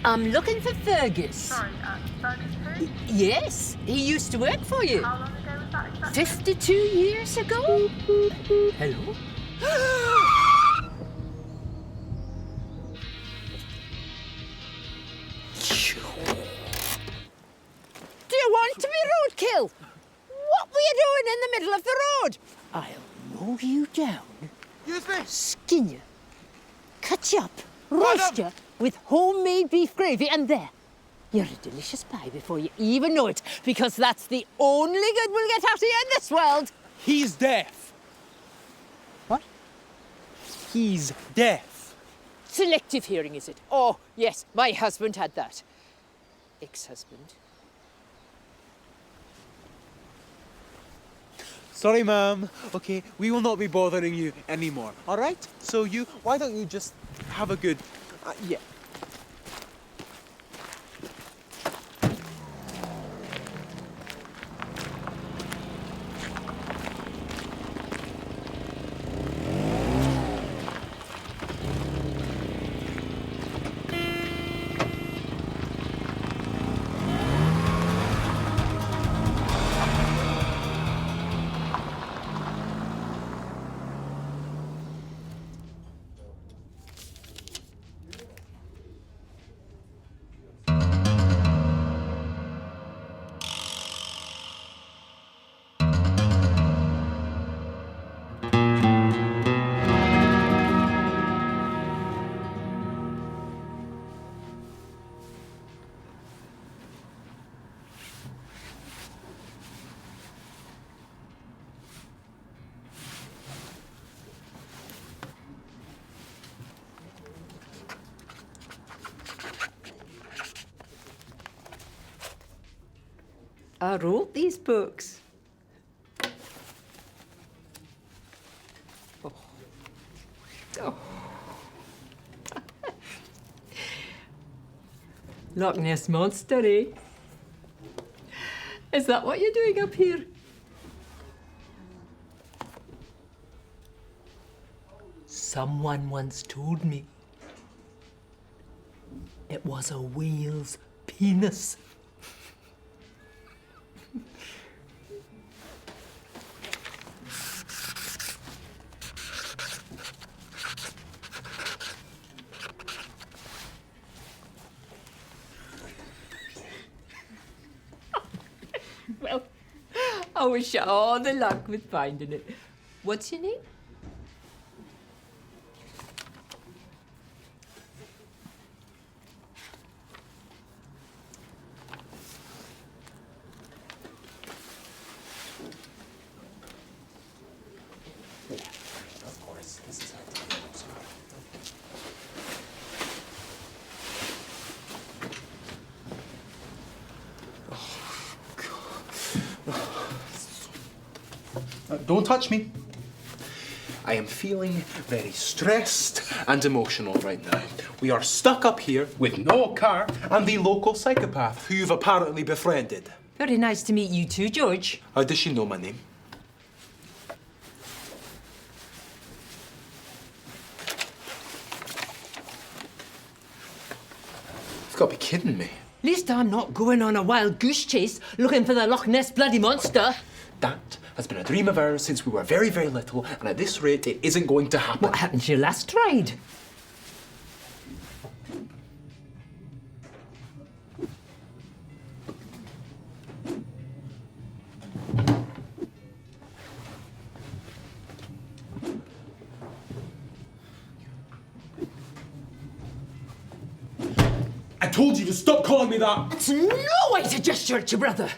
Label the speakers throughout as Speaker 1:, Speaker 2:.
Speaker 1: I'm looking for Fergus.
Speaker 2: Sorry, Fergus who?
Speaker 1: Yes, he used to work for you.
Speaker 2: How long ago was that exactly?
Speaker 1: 52 years ago? Hello? Do you want to be roadkill? What were you doing in the middle of the road? I'll mow you down,
Speaker 3: Excuse me?
Speaker 1: skin you, cut you up, roast you with homemade beef gravy, and there, you're a delicious pie before you even know it, because that's the only good we'll get out of you in this world.
Speaker 3: He's deaf.
Speaker 1: What?
Speaker 3: He's deaf.
Speaker 1: Selective hearing, is it? Oh, yes, my husband had that. Ex-husband.
Speaker 3: Sorry, ma'am. Okay, we will not be bothering you anymore, all right? So why don't you just have a good, yeah.
Speaker 1: I wrote these books. Oh. Oh. Loch Ness Monster, eh? Is that what you're doing up here? Someone once told me it was a whale's penis. Well, I wish you all the luck with finding it. What's your name?
Speaker 3: Of course, this is Don't touch me. I am feeling very stressed and emotional right now. We are stuck up here with no car and the local psychopath who you've apparently befriended.
Speaker 1: Very nice to meet you too, George.
Speaker 3: How does she know my name? You've got to be kidding me.
Speaker 1: At least I'm not going on a wild goose chase looking for the Loch Ness bloody monster.
Speaker 3: That has been a dream of ours since we were very, very little, and at this rate, it isn't going to happen.
Speaker 1: What happened to your last ride?
Speaker 3: I told you to stop calling me that!
Speaker 1: It's no way to gesture at your brother.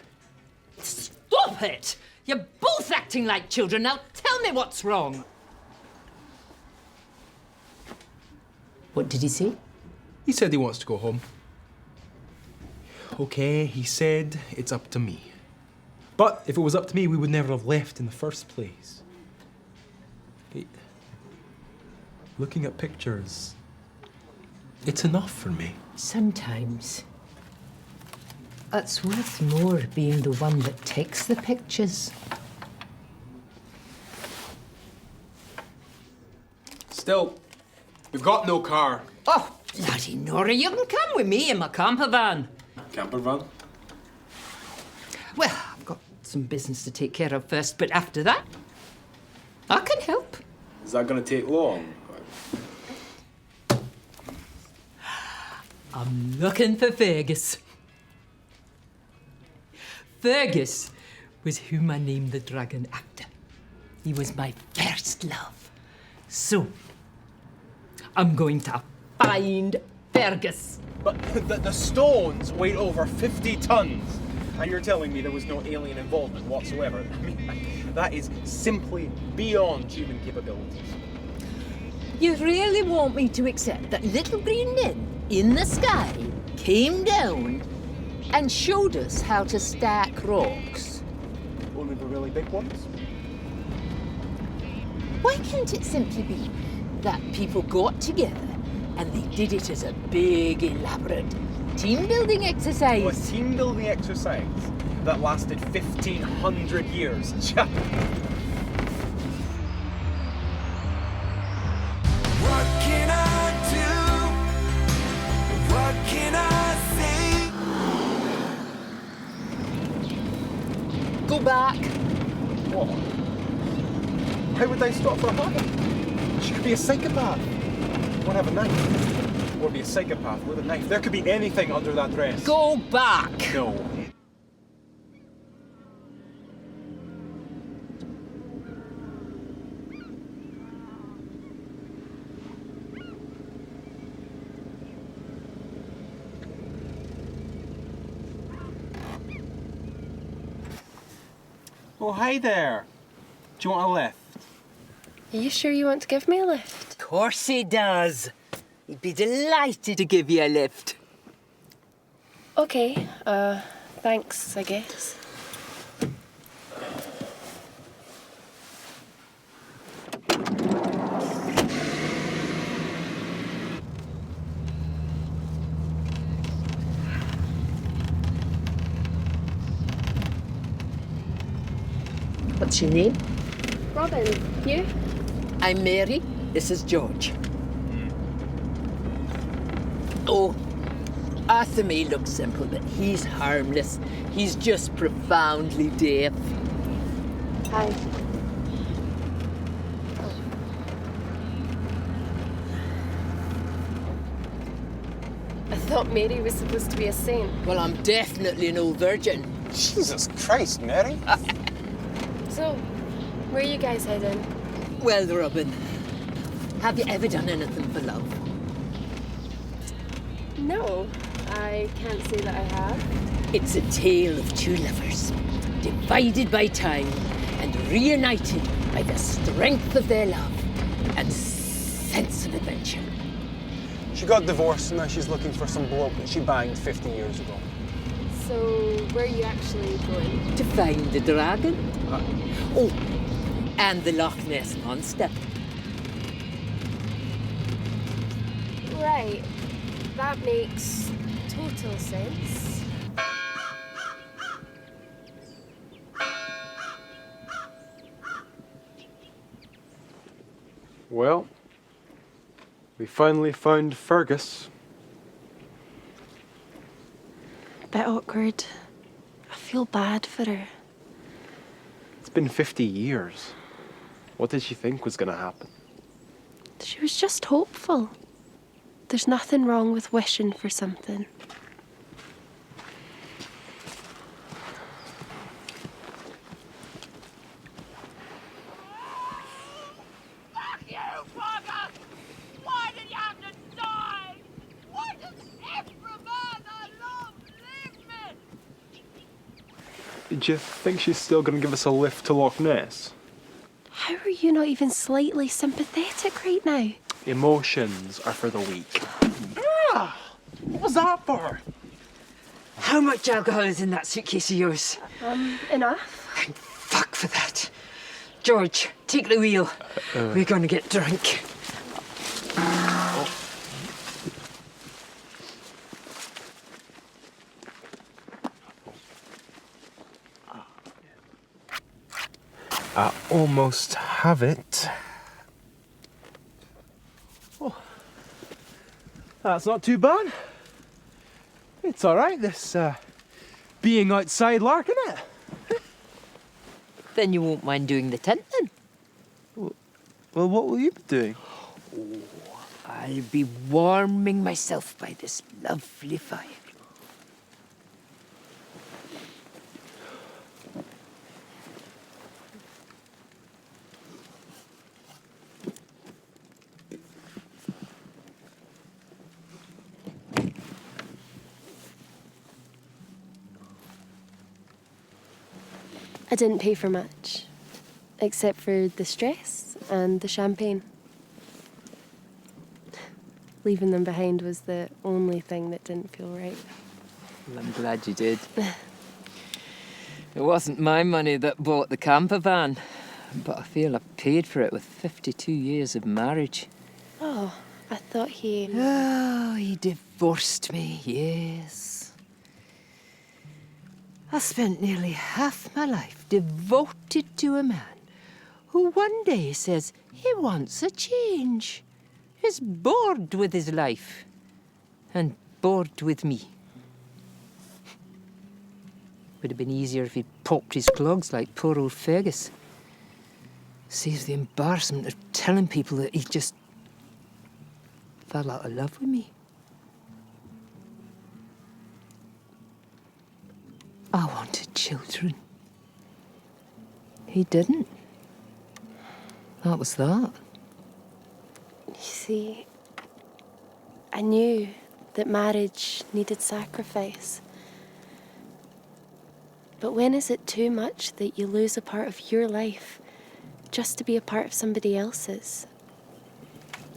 Speaker 1: Stop it! You're both acting like children. Now tell me what's wrong. What did he say?
Speaker 3: He said he wants to go home. Okay, he said it's up to me. But if it was up to me, we would never have left in the first place. Hey, looking at pictures, it's enough for me.
Speaker 1: Sometimes it's worth more being the one that takes the pictures.
Speaker 3: Still, we've got no car.
Speaker 1: Oh, bloody Nora, you can come with me in my camper van.
Speaker 3: Camper van?
Speaker 1: Well, I've got some business to take care of first, but after that, I can help.
Speaker 3: Is that going to take long?
Speaker 1: I'm looking for Fergus. Fergus was whom I named the dragon after. He was my first love. So, I'm going to find Fergus.
Speaker 3: But the stones weigh over 50 tons. And you're telling me there was no alien involvement whatsoever? I mean, that is simply beyond human capabilities.
Speaker 1: You really want me to accept that little green men in the sky came down and showed us how to stack rocks?
Speaker 3: Only the really big ones?
Speaker 1: Why can't it simply be that people got together and they did it as a big, elaborate team-building exercise?
Speaker 3: Well, a team-building exercise that lasted 1,500 years.
Speaker 4: What can I do? What can I say?
Speaker 1: Go back.
Speaker 3: What? How would I stop for her? She could be a psychopath. Or have a knife. Or be a psychopath with a knife. There could be anything under that dress.
Speaker 1: Go back.
Speaker 3: No. Oh, hi there. Do you want a lift?
Speaker 5: Are you sure you want to give me a lift?
Speaker 1: Of course he does. He'd be delighted to give you a lift.
Speaker 5: Okay, thanks, I guess.
Speaker 1: What's your name?
Speaker 5: Robin, you?
Speaker 1: I'm Mary. This is George. Oh, Arthur may look simple, but he's harmless. He's just profoundly deaf.
Speaker 5: Hi. I thought Mary was supposed to be a saint.
Speaker 1: Well, I'm definitely no virgin.
Speaker 3: Jesus Christ, Mary.
Speaker 5: So, where are you guys heading?
Speaker 1: Well, Robin, have you ever done anything for love?
Speaker 5: No, I can't say that I have.
Speaker 1: It's a tale of two lovers, divided by time and reunited by the strength of their love and sense of adventure.
Speaker 6: She got divorced and now she's looking for some bloke that she banged 50 years ago.
Speaker 5: So, where are you actually going?
Speaker 1: To find the dragon. Oh, and the Loch Ness Monster.
Speaker 5: Right, that makes total sense.
Speaker 6: Well, we finally found Fergus.
Speaker 5: Bit awkward. I feel bad for her.
Speaker 6: It's been 50 years. What did she think was going to happen?
Speaker 5: She was just hopeful. There's nothing wrong with wishing for something.
Speaker 7: Fuck you, bugger! Why did you have to die? Why does every man I love leave me?
Speaker 6: Do you think she's still going to give us a lift to Loch Ness?
Speaker 5: How are you not even slightly sympathetic right now?
Speaker 6: Emotions are for the weak.
Speaker 3: What was that for?
Speaker 8: How much alcohol is in that suitcase of yours?
Speaker 5: Enough.
Speaker 8: Thank fuck for that. George, take the wheel. We're gonna get drunk.
Speaker 6: I almost have it.
Speaker 3: That's not too bad. It's all right, this being outside larking it.
Speaker 8: Then you won't mind doing the tent then?
Speaker 6: Well, what will you be doing?
Speaker 8: I'll be warming myself by this lovely fire.
Speaker 5: I didn't pay for much, except for the stress and the champagne. Leaving them behind was the only thing that didn't feel right.
Speaker 8: Well, I'm glad you did. It wasn't my money that bought the camper van, but I feel I paid for it with 52 years of marriage.
Speaker 5: Oh, I thought he...
Speaker 8: Oh, he divorced me, yes. I spent nearly half my life devoted to a man who one day says he wants a change. He's bored with his life and bored with me. Would have been easier if he'd popped his clogs like poor old Fergus. Saves the embarrassment of telling people that he just fell out of love with me. I wanted children. He didn't. That was that.
Speaker 5: You see, I knew that marriage needed sacrifice. But when is it too much that you lose a part of your life just to be a part of somebody else's?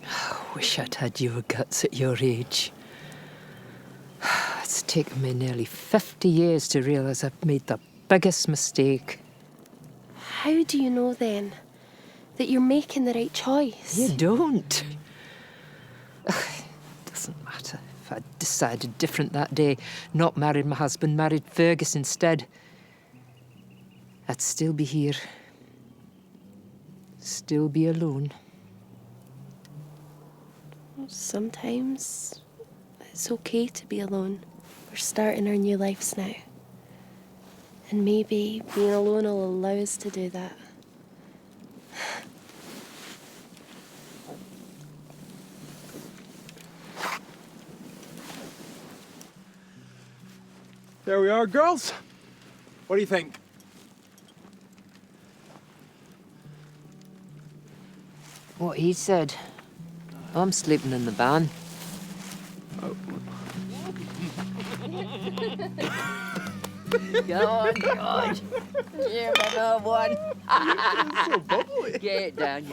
Speaker 8: I wish I'd had your guts at your age. It's taken me nearly 50 years to realise I've made the biggest mistake.
Speaker 5: How do you know then that you're making the right choice?
Speaker 8: You don't. Doesn't matter if I'd decided different that day, not married my husband, married Fergus instead. I'd still be here. Still be alone.
Speaker 5: Sometimes it's okay to be alone. We're starting our new lives now. And maybe being alone will allow us to do that.
Speaker 3: There we are, girls. What do you think?
Speaker 8: What he said. I'm sleeping in the van. Go on, George. You're my little one.
Speaker 6: So bubbly.
Speaker 8: Get it down.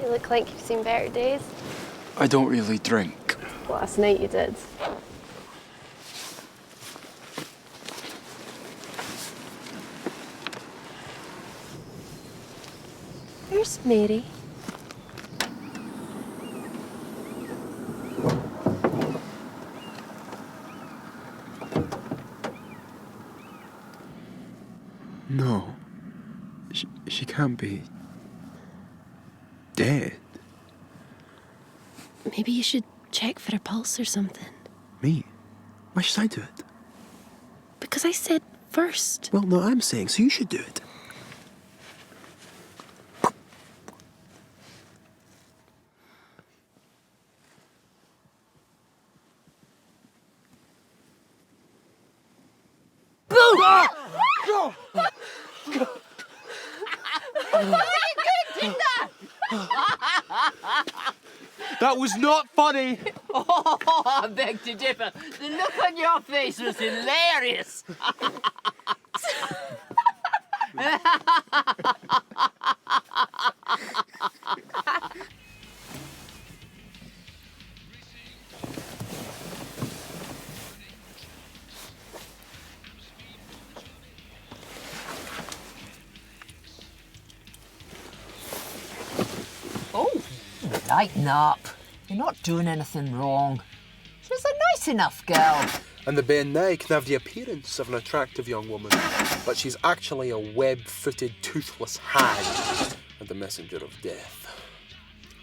Speaker 5: You look like you've seen better days.
Speaker 6: I don't really drink.
Speaker 5: Last night you did. Where's Mary?
Speaker 6: No. She can't be dead.
Speaker 5: Maybe you should check for a pulse or something.
Speaker 9: Me? Why should I do it?
Speaker 5: Because I said first.
Speaker 9: Well, no, I'm saying, so you should do it.
Speaker 6: That was not funny.
Speaker 1: Oh, I beg to differ. The look on your face was hilarious. Oh, lighten up. You're not doing anything wrong. She's a nice enough girl.
Speaker 9: And the Ben now can have the appearance of an attractive young woman, but she's actually a web-footed, toothless hag and the messenger of death.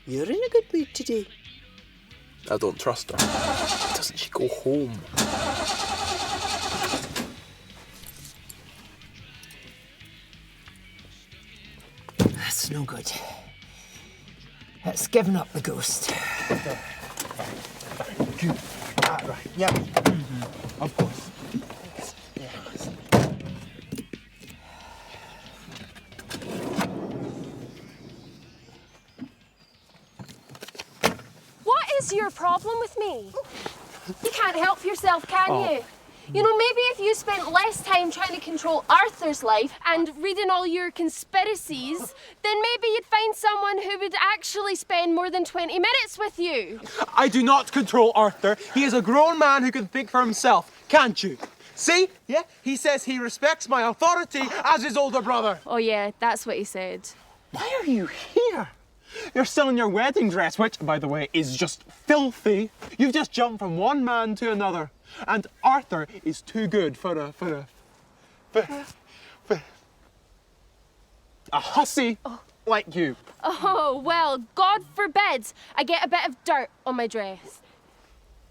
Speaker 8: You're in a good mood today.
Speaker 9: I don't trust her. Doesn't she go home?
Speaker 1: That's no good. It's given up the ghost.
Speaker 6: Right. Yeah. Of course.
Speaker 5: What is your problem with me? You can't help yourself, can you? You know, maybe if you spent less time trying to control Arthur's life and reading all your conspiracies, then maybe you'd find someone who would actually spend more than 20 minutes with you.
Speaker 6: I do not control Arthur. He is a grown man who can think for himself. Can't you? See? Yeah? He says he respects my authority as his older brother.
Speaker 5: Oh yeah, that's what he said.
Speaker 6: Why are you here? You're still in your wedding dress, which, by the way, is just filthy. You've just jumped from one man to another. And Arthur is too good for a hussy like you.
Speaker 5: Oh, well, God forbid I get a bit of dirt on my dress.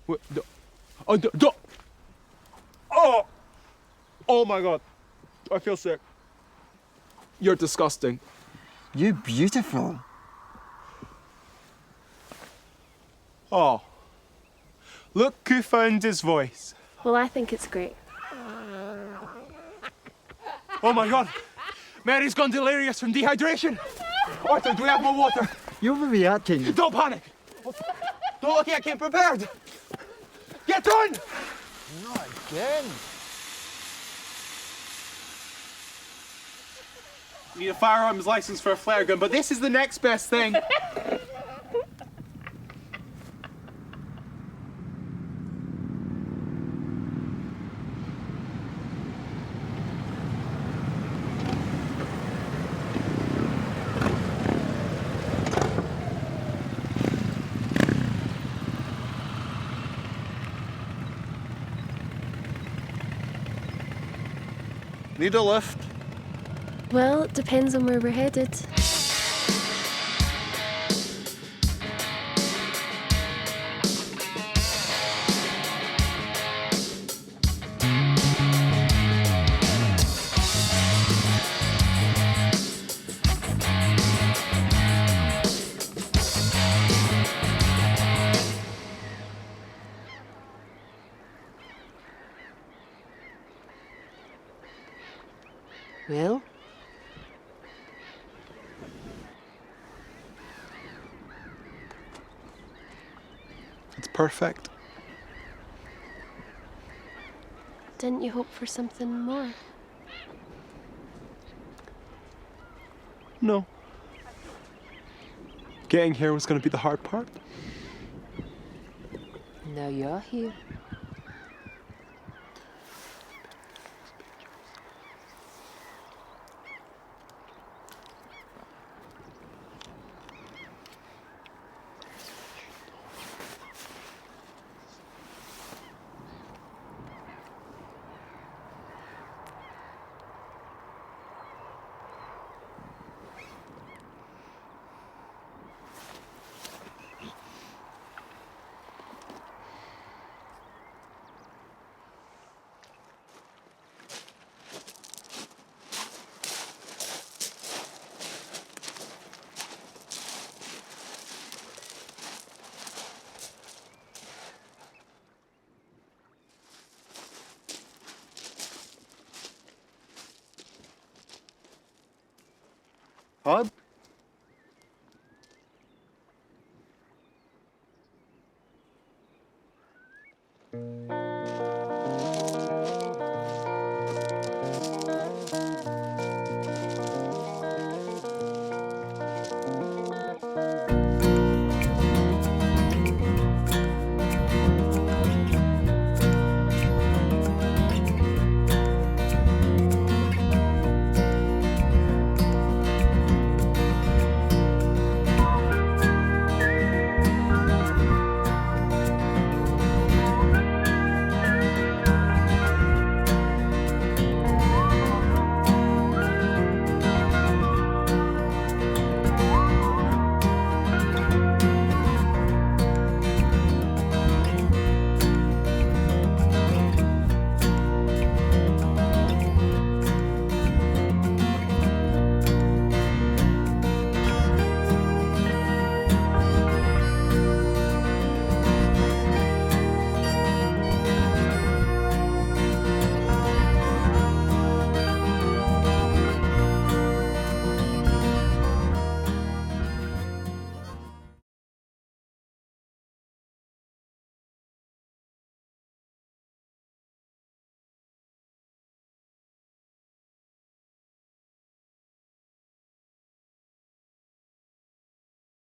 Speaker 6: What, oh my God. I feel sick. You're disgusting.
Speaker 10: You're beautiful.
Speaker 6: Oh. Look who found his voice.
Speaker 5: Well, I think it's great.
Speaker 6: Oh my God. Mary's gone delirious from dehydration. Arthur, do we have more water?
Speaker 10: You're overreacting.
Speaker 6: Don't panic. Don't look like I'm prepared. Get on!
Speaker 10: Not again.
Speaker 6: Need a firearms license for a flare gun, but this is the next best thing. Need a lift?
Speaker 5: Well, it depends on where we're headed.
Speaker 8: Well?
Speaker 9: It's perfect.
Speaker 5: Didn't you hope for something more?
Speaker 9: No. Getting here was going to be the hard part.
Speaker 8: Now you're here.